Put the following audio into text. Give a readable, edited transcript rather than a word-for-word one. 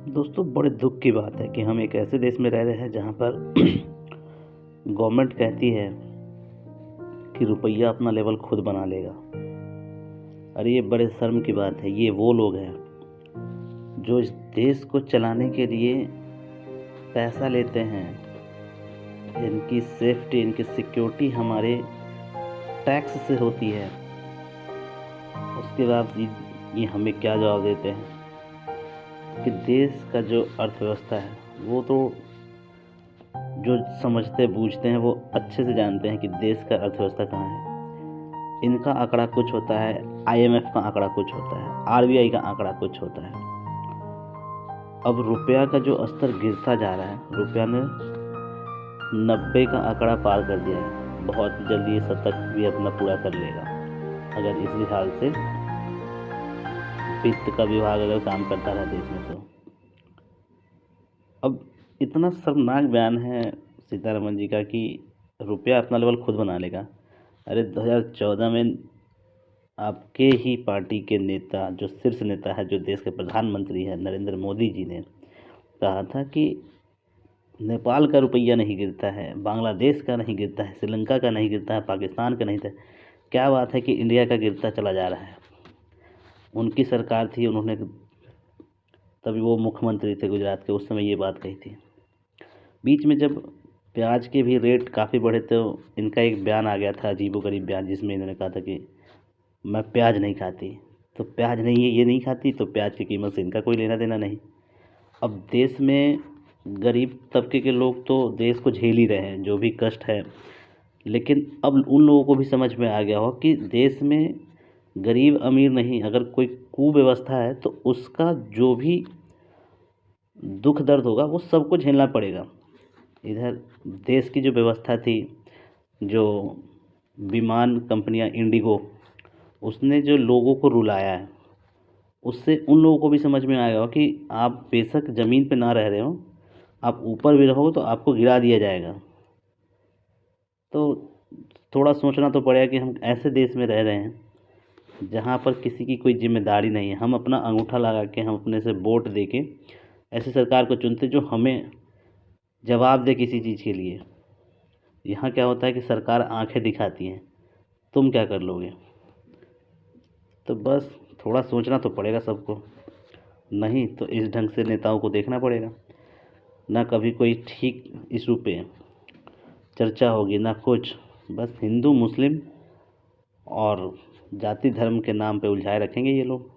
दोस्तों, बड़े दुख की बात है कि हम एक ऐसे देश में रह रहे हैं जहाँ पर गवर्नमेंट कहती है कि रुपया अपना लेवल खुद बना लेगा। अरे ये बड़े शर्म की बात है। ये वो लोग हैं जो इस देश को चलाने के लिए पैसा लेते हैं। इनकी सेफ्टी, इनकी सिक्योरिटी हमारे टैक्स से होती है। उसके बाद ये हमें क्या जवाब देते हैं कि देश का जो अर्थव्यवस्था है वो तो जो समझते बूझते हैं वो अच्छे से जानते हैं कि देश का अर्थव्यवस्था कहाँ है। इनका आंकड़ा कुछ होता है, IMF का आंकड़ा कुछ होता है, RBI का आंकड़ा कुछ होता है। अब रुपया का जो स्तर गिरता जा रहा है, रुपया ने 90 का आंकड़ा पार कर दिया है। बहुत जल्दी ये शतक भी अपना पूरा कर लेगा अगर इसी हाल से वित्त का विभाग अगर काम करता रहा देश में। तो अब इतना शर्मनाक बयान है सीतारमन जी का कि रुपया अपना लेवल खुद बना लेगा। अरे 2014 में आपके ही पार्टी के नेता, जो शीर्ष नेता है, जो देश के प्रधानमंत्री है, नरेंद्र मोदी जी ने कहा था कि नेपाल का रुपया नहीं गिरता है, बांग्लादेश का नहीं गिरता है, श्रीलंका का नहीं गिरता है, पाकिस्तान का नहीं था। क्या बात है कि इंडिया का गिरता चला जा रहा है। उनकी सरकार थी, उन्होंने तभी वो मुख्यमंत्री थे गुजरात के, उस समय ये बात कही थी। बीच में जब प्याज के भी रेट काफ़ी बढ़े तो इनका एक बयान आ गया था, अजीबोगरीब बयान, जिसमें इन्होंने कहा था कि मैं प्याज नहीं खाती। तो प्याज नहीं है, ये नहीं खाती, तो प्याज की कीमत से इनका कोई लेना देना नहीं। अब देश में गरीब तबके के लोग तो देश को झेल ही रहे हैं, जो भी कष्ट है। लेकिन अब उन लोगों को भी समझ में आ गया हो कि देश में गरीब अमीर नहीं, अगर कोई कुव्यवस्था है तो उसका जो भी दुख दर्द होगा वो सबको झेलना पड़ेगा। इधर देश की जो व्यवस्था थी, जो विमान कंपनियां इंडिगो, उसने जो लोगों को रुलाया है, उससे उन लोगों को भी समझ में आएगा कि आप बेशक ज़मीन पे ना रह रहे हो, आप ऊपर भी रहोगे तो आपको गिरा दिया जाएगा। तो थोड़ा सोचना तो पड़ेगा कि हम ऐसे देश में रह रहे हैं जहाँ पर किसी की कोई जिम्मेदारी नहीं है। हम अपना अंगूठा लगा के, हम अपने से वोट दे के ऐसी सरकार को चुनते जो हमें जवाब दे किसी चीज़ के लिए। यहाँ क्या होता है कि सरकार आंखें दिखाती है, तुम क्या कर लोगे। तो बस थोड़ा सोचना तो पड़ेगा सबको, नहीं तो इस ढंग से नेताओं को देखना पड़ेगा। ना कभी कोई ठीक इशू पे चर्चा होगी, ना कुछ। बस हिंदू मुस्लिम और जाति धर्म के नाम पे उलझाए रखेंगे ये लोग।